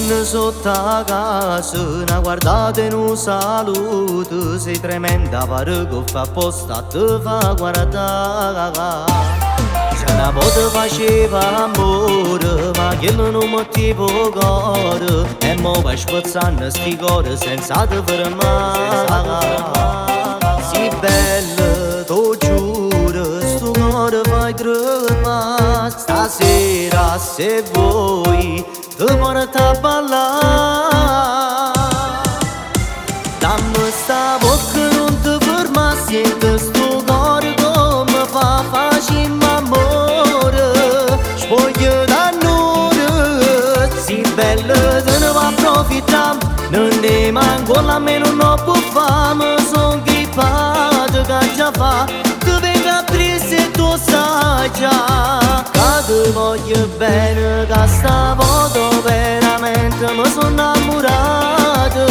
mașină sotto a casa, una guardata e un saluto, sei tremenda pare che fa apposta te fa guardare. Se una volta faceva amore, ma che non motivo cuore, e mo vai spazzando sti cuore senza te fermare. Si bella, tu giuro, sto cuore fai tremare. Stasera se vuoi te porto a ballare. Dammi sta bocca non ti ferma, senti sto cuore come fa facile amore. Spoglio d'annore, si bella se ne va approfittare. Non ne manco la meno non può fare, son grippato che già fa. Ti venga triste e tu sai già che ti voglio bene, che stavolta veramente mi sono innamorato.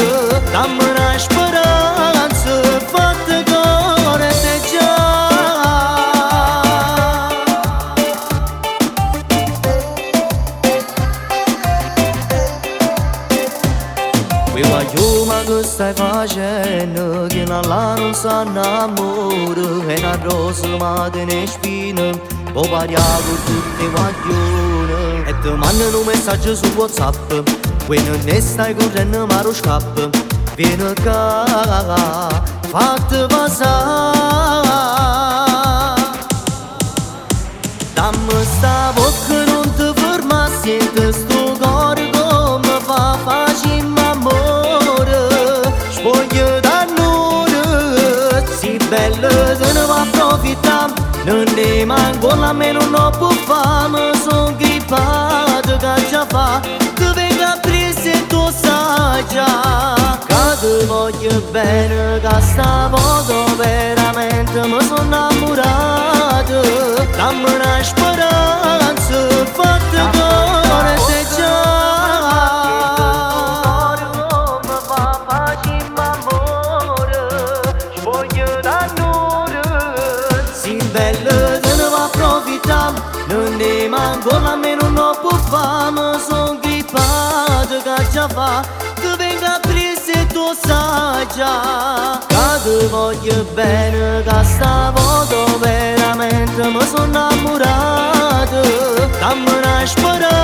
Dammi una speranza, fatta cuore te già. Mi voglio ma che stai facendo, che là non si innamora, e una rosa ma te ne spina, può variare con tutte le guaglione. E ti mandano un messaggio su WhatsApp, quando ne stai correndo ma non scappa. Vieni qua, fatti passare. Dammi sta bocca non ti ferma, senti sto cuore come fa facile amore. Spoglio d'annore, si bella se ne va approfittare. Non ne manco la meno non può fare, son grippato che già fa. Ti venga triste e tu sai già che ti voglio bene, che stavolta veramente mi sono innamorato. Dammi una speranza, fatta cuore te già. Come fa facile amore, spoglio d'annore, si bella se ne va approfittare. Non ne manco la meno non può fare, son grippato che già fa. Ti venga triste e tu sai già che ti voglio bene, che stavolta veramente mi sono innamorato. Dammi una speranza.